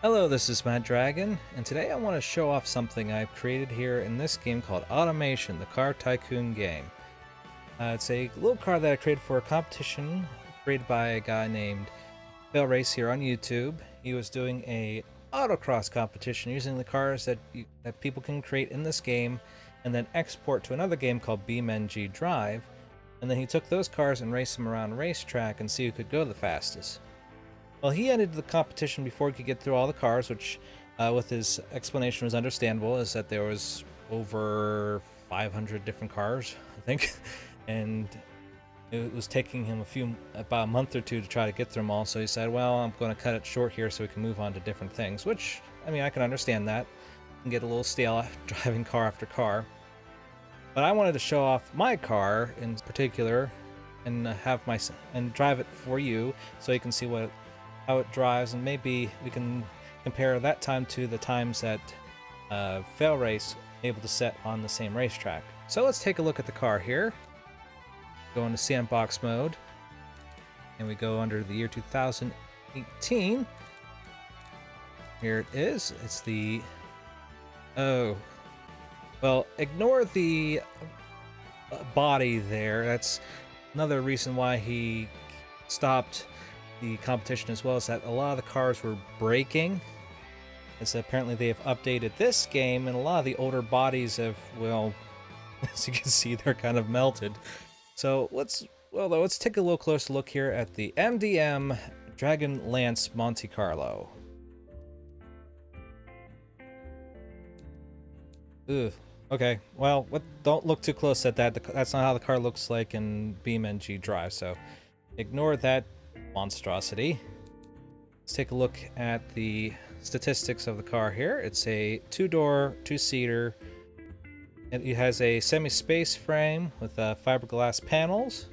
Hello, this is Matt Dragon, and today I want to show off something I've created here in this game called Automation, the Car Tycoon game. It's a little car that I created for a competition created by a guy named FailRace here on YouTube. He was doing a autocross competition using the cars that people can create in this game and then export to another game called Beam.NG Drive, and then he took those cars and raced them around a racetrack and see who could go the fastest. Well, he ended the competition before he could get through all the cars, which, with his explanation, was understandable, is that there was over 500 different cars, I think, and it was taking him about a month or two to try to get through them all, so he said, well, I'm going to cut it short here so we can move on to different things, which, I mean, I can understand that, and get a little stale driving car after car. But I wanted to show off my car in particular, and drive it for you, so you can see how it drives, and maybe we can compare that time to the times that FailRace able to set on the same racetrack. So let's take a look at the car here. Go into sandbox mode, and we go under the year 2018. Here it is. It's the... oh. Well, ignore the body there. That's another reason why he stopped the competition, as well as that a lot of the cars were breaking, as apparently they have updated this game, and a lot of the older bodies have, well, as you can see, they're kind of melted. So let's take a little closer look here at the MDM Dragon Lance Monte Carlo. Ugh. Okay, well, don't look too close at that. That's not how the car looks like in Beam.NG Drive, so ignore that monstrosity. Let's take a look at the statistics of the car here. It's a two-door, two-seater. It has a semi-space frame with fiberglass panels.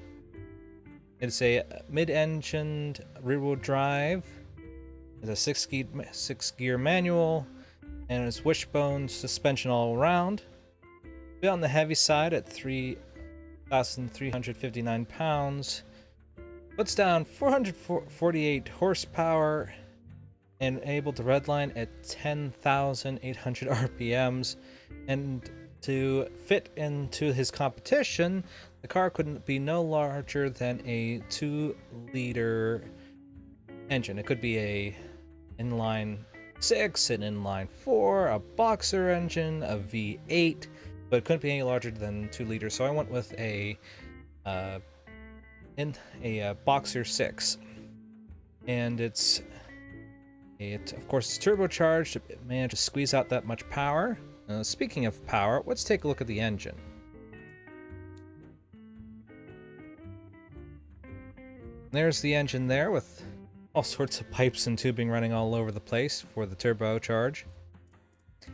It's a mid-engined rear-wheel drive. It's a six-gear manual, and it's wishbone suspension all around. A bit on the heavy side at 3,359 pounds. Puts down 448 horsepower and able to redline at 10,800 RPMs. And to fit into his competition, the car couldn't be no larger than a 2-liter engine. It could be a inline 6, an inline 4, a boxer engine, a V8, but it couldn't be any larger than 2 liters. So I went with a boxer 6, and of course it's turbocharged. It managed to squeeze out that much power. Speaking of power, let's take a look at the engine. There's the engine there with all sorts of pipes and tubing running all over the place for the turbocharge.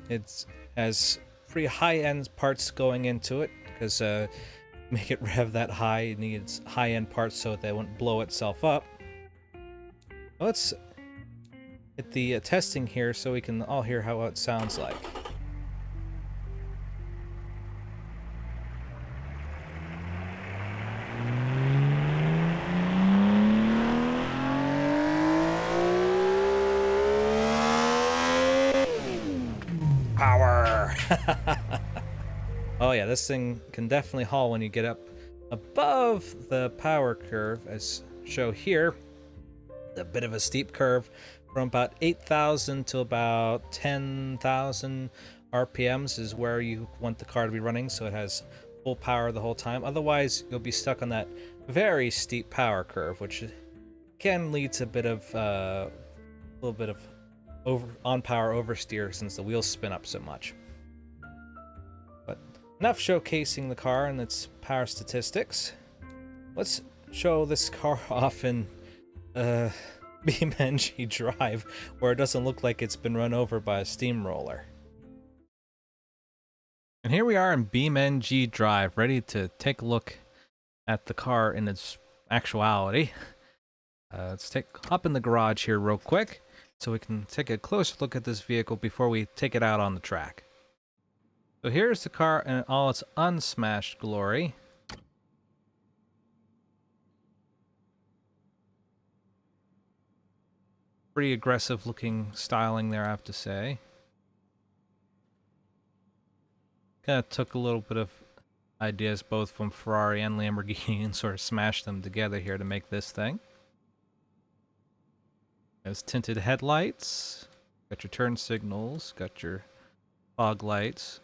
It has pretty high-end parts going into it, because make it rev that high, it needs high-end parts so that it won't blow itself up. Let's hit the testing here so we can all hear how it sounds like. Power! Oh yeah, this thing can definitely haul when you get up above the power curve, as shown here. A bit of a steep curve from about 8,000 to about 10,000 RPMs is where you want the car to be running, so it has full power the whole time. Otherwise, you'll be stuck on that very steep power curve, which can lead to a little bit of on-power oversteer since the wheels spin up so much. But enough showcasing the car and its power statistics. Let's show this car off in Beam.NG Drive, where it doesn't look like it's been run over by a steamroller. And here we are in Beam.NG Drive, ready to take a look at the car in its actuality. Let's hop in the garage here real quick, so we can take a closer look at this vehicle before we take it out on the track. So here's the car in all its unsmashed glory. Pretty aggressive looking styling there, I have to say. Kind of took a little bit of ideas both from Ferrari and Lamborghini and sort of smashed them together here to make this thing. There's tinted headlights, got your turn signals, got your fog lights.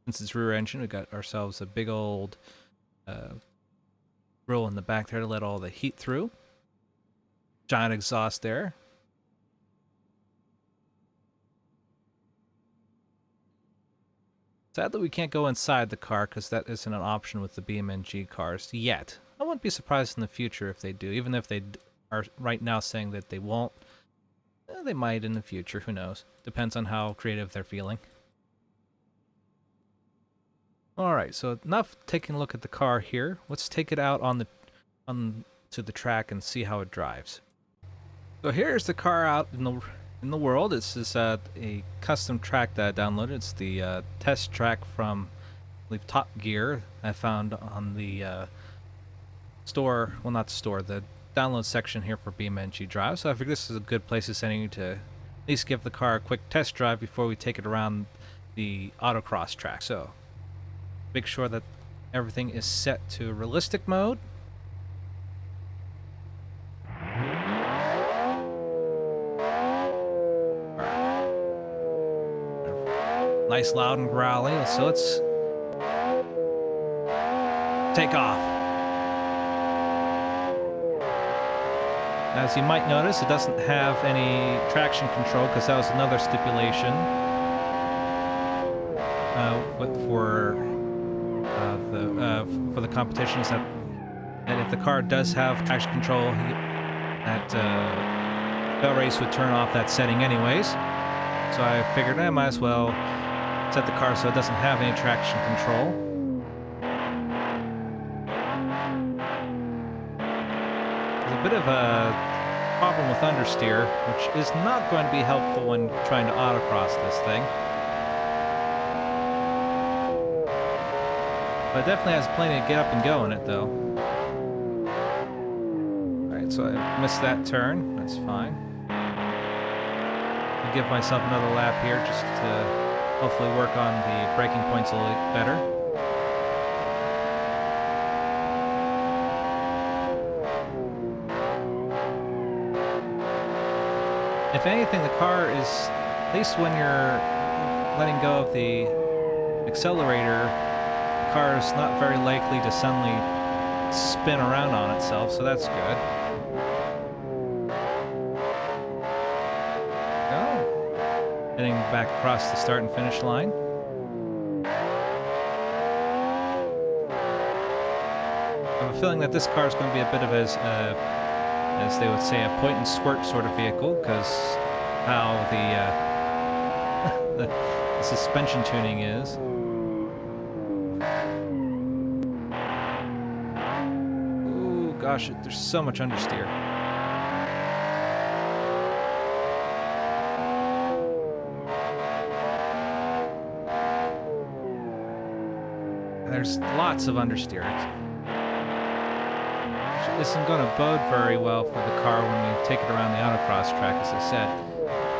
Since it's rear engine, we got ourselves a big old grill in the back there to let all the heat through. Giant exhaust there. Sadly, we can't go inside the car because that isn't an option with the Beam.NG cars yet. I wouldn't be surprised in the future if they do, even if they are right now saying that they won't. They might in the future, who knows. Depends on how creative they're feeling. Alright, so enough taking a look at the car here. Let's take it out to the track and see how it drives. So here's the car out in the world. This is a custom track that I downloaded. It's the test track from, I believe, Top Gear I found on the store, well, not store, the download section here for Beam.NG Drive. So I figured this is a good place to send you to at least give the car a quick test drive before we take it around the autocross track. So make sure that everything is set to realistic mode. Nice, loud, and growly. So let's take off. As you might notice, it doesn't have any traction control because that was another stipulation for the competition, is that if the car does have traction control, that FailRace would turn off that setting anyways. So I figured I might as well set the car so it doesn't have any traction control. There's a bit of a problem with understeer, which is not going to be helpful when trying to autocross this thing. But it definitely has plenty to get up and go in it, though. Alright, so I missed that turn. That's fine. I'll give myself another lap here just to hopefully work on the braking points a little better. If anything, the car is, at least when you're letting go of the accelerator, the car is not very likely to suddenly spin around on itself, so that's good. Heading back across the start and finish line. I have a feeling that this car is going to be a bit of as they would say, a point and squirt sort of vehicle, because how the suspension tuning is. Ooh, gosh, there's so much understeer. There's lots of understeer. This isn't going to bode very well for the car when we take it around the autocross track, as I said.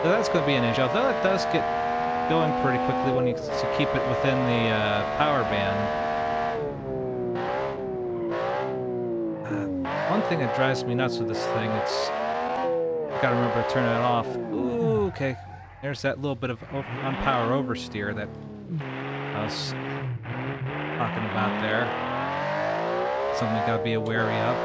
So that's going to be an issue, although it does get going pretty quickly when you keep it within the power band. One thing that drives me nuts with this thing, I've got to remember to turn it off. Ooh, okay. There's that little bit of on power oversteer that I was talking about there. Something you gotta be wary of.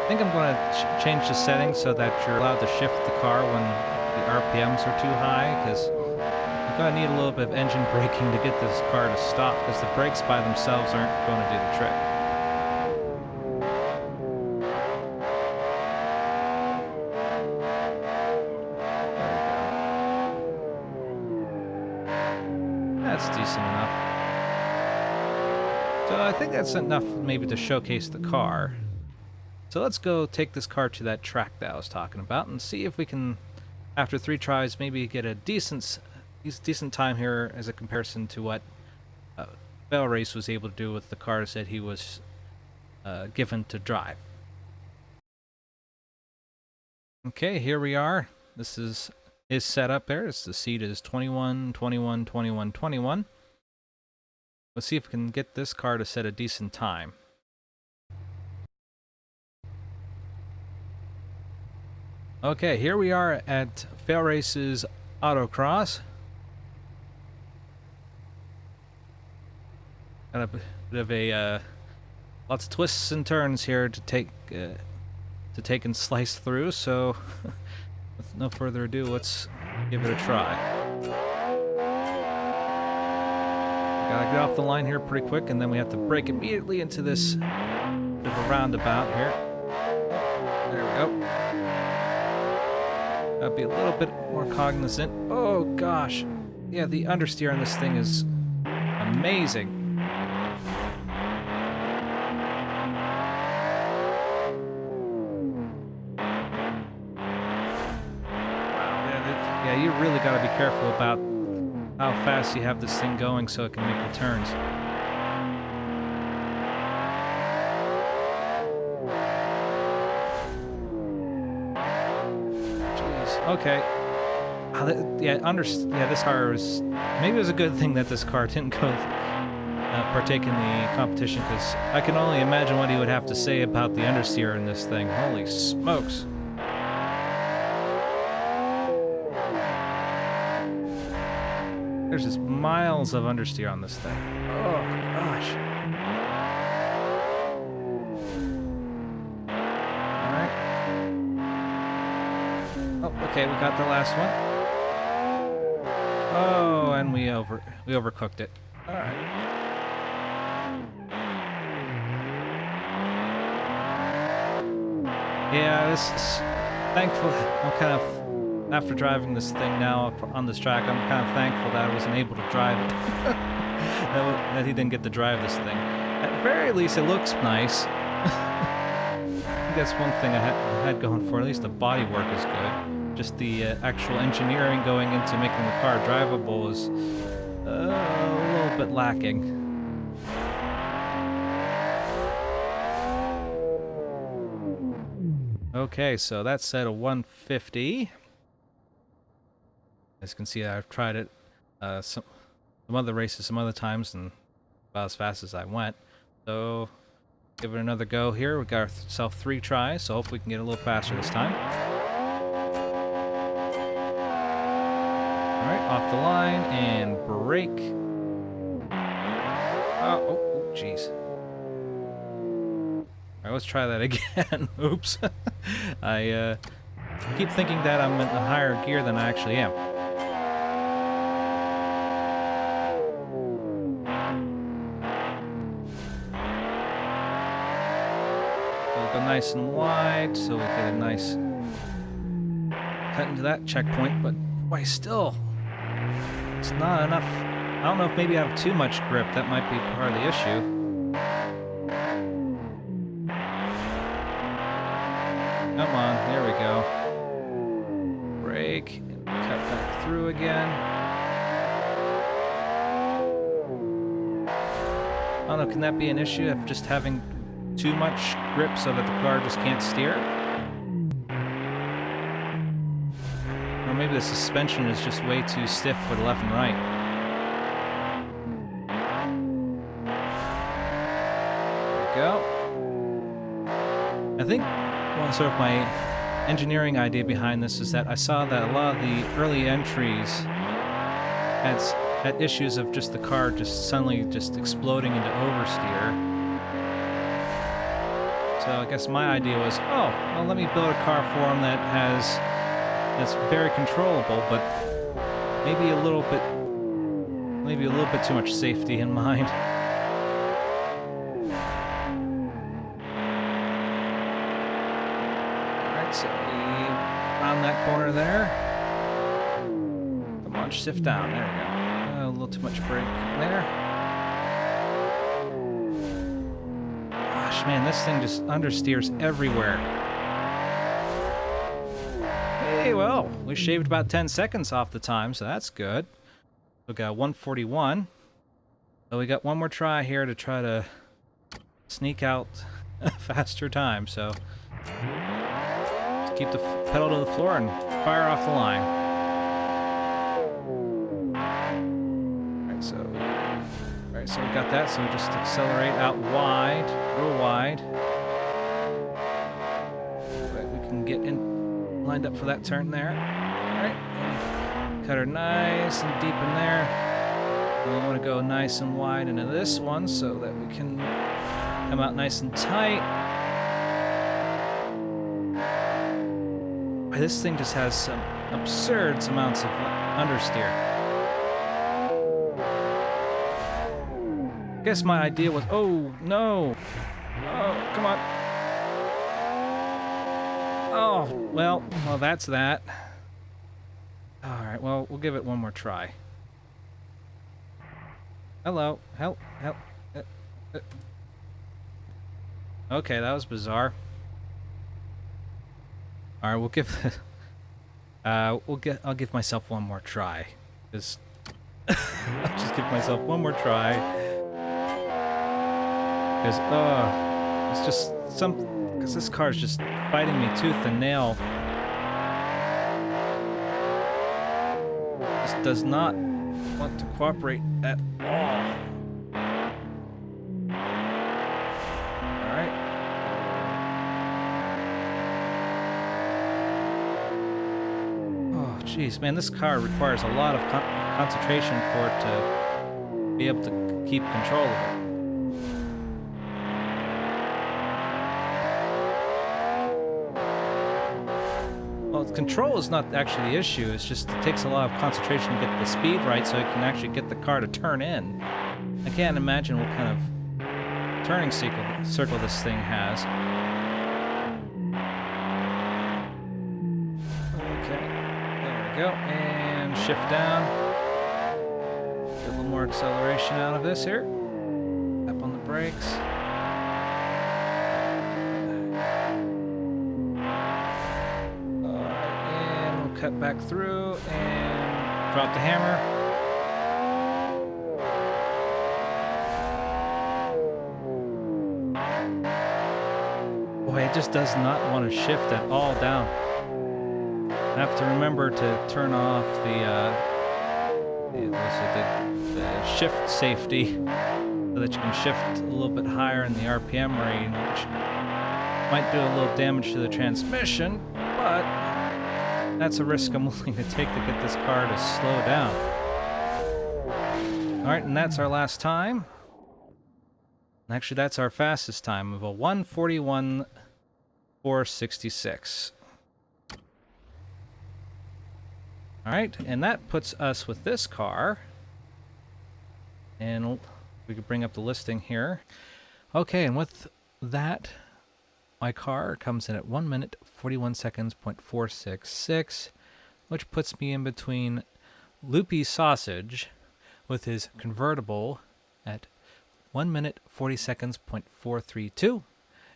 I think I'm going to change the settings so that you're allowed to shift the car when the RPMs are too high, because you're going to need a little bit of engine braking to get this car to stop, because the brakes by themselves aren't going to do the trick. That's decent enough. So I think that's enough maybe to showcase the car. So let's go take this car to that track that I was talking about and see if we can, after 3 tries, maybe get a decent time here as a comparison to what FailRace was able to do with the cars that he was given to drive. Okay, here we are. This is his setup there. The seat is 21, 21, 21, 21. Let's see if we can get this car to set a decent time. Okay, here we are at FailRace's Autocross. Got a bit of a lots of twists and turns here to take and slice through. So, with no further ado, let's give it a try. Gotta get off the line here pretty quick, and then we have to brake immediately into this bit of a roundabout here. There we go. Gotta be a little bit more cognizant. Oh gosh, yeah, the understeer on this thing is amazing. Yeah, you really got to be careful about how fast you have this thing going so it can make the turns. Jeez. Okay. This car was... Maybe it was a good thing that this car didn't go partake in the competition, because I can only imagine what he would have to say about the understeer in this thing. Holy smokes. There's just miles of understeer on this thing. Oh, gosh. Alright. Oh, okay, we got the last one. Oh, and we overcooked it. Alright. Yeah, this is... Thankful. I'm kind of... After driving this thing now on this track, I'm kind of thankful that I wasn't able to drive it. that he didn't get to drive this thing. At the very least, it looks nice. I think that's one thing I had going for it. At least the body work is good. Just the actual engineering going into making the car drivable is a little bit lacking. Okay, so that's set a 150. As you can see, I've tried it some other races some other times and about as fast as I went. So give it another go here. We got ourselves 3 tries, so hopefully we can get a little faster this time. Alright, off the line and brake. Oh, jeez. Alright, let's try that again. Oops. I keep thinking that I'm in a higher gear than I actually am. Go nice and wide, so we get a nice cut into that checkpoint, but boy, still, it's not enough. I don't know if maybe I have too much grip. That might be part of the issue. Come on, there we go. Brake, and cut back through again. I don't know, can that be an issue of just having too much grip so that the car just can't steer? Or maybe the suspension is just way too stiff for the left and right. There we go. I think sort of my engineering idea behind this is that I saw that a lot of the early entries had issues of just the car just suddenly just exploding into oversteer. So I guess my idea was, oh, well, let me build a car for him that's very controllable, but maybe a little bit too much safety in mind. All right, so we round that corner there. Come on, shift down. There we go. A little too much brake there. Man, this thing just understeers everywhere. Hey, well, we shaved about 10 seconds off the time, so that's good. We got 141. So we got one more try here to try to sneak out a faster time. So keep the pedal to the floor and fire off the line. Alright, so we got that. So we just accelerate out wide, real wide. Right, we can get in, lined up for that turn there. Alright, cut her nice and deep in there. And we want to go nice and wide into this one so that we can come out nice and tight. This thing just has some absurd amounts of understeer. I guess my idea was, oh no, oh come on. Oh well, that's that. All right, well we'll give it one more try. Hello, help. Okay, that was bizarre. All right, we'll give. I'll give myself one more try. Just, I'll just give myself one more try. Because it's just because this car is just fighting me tooth and nail. Just does not want to cooperate at all. Jeez, man, this car requires a lot of concentration for it to be able to keep control of it. Well, control is not actually the issue. It's just it takes a lot of concentration to get the speed right so it can actually get the car to turn in. I can't imagine what kind of turning circle this thing has. Go and shift down. Get a little more acceleration out of this here. Tap on the brakes. Alright, and we'll cut back through and drop the hammer. Boy, it just does not want to shift at all down. I have to remember to turn off the shift safety so that you can shift a little bit higher in the RPM range. Might do a little damage to the transmission, but that's a risk I'm willing to take to get this car to slow down. Alright, and that's our last time. Actually, that's our fastest time of a 1:41.466. Alright, and that puts us with this car. And we could bring up the listing here. Okay, and with that, my car comes in at 1 minute 41 seconds .466, which puts me in between Loopy Sausage with his convertible at 1 minute 40 seconds .432,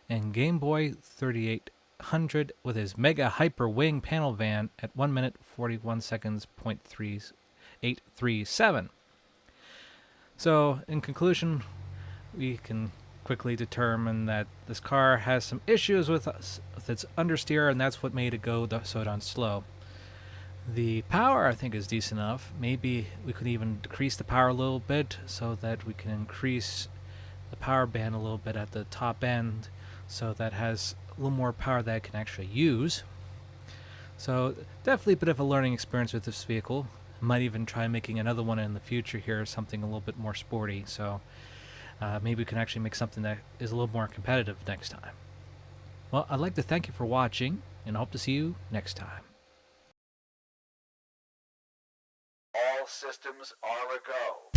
and Game Boy 3800 with his Mega Hyper Wing panel van at 1 minute 41 seconds .3837. So, in conclusion, we can quickly determine that this car has some issues with its understeer, and that's what made it go so darn slow. The power, I think, is decent enough. Maybe we could even decrease the power a little bit so that we can increase the power band a little bit at the top end, so that has a little more power that I can actually use. So definitely a bit of a learning experience with this vehicle. I might even try making another one in the future here, something a little bit more sporty. So maybe we can actually make something that is a little more competitive next time. Well, I'd like to thank you for watching, and I hope to see you next time. All systems are a go.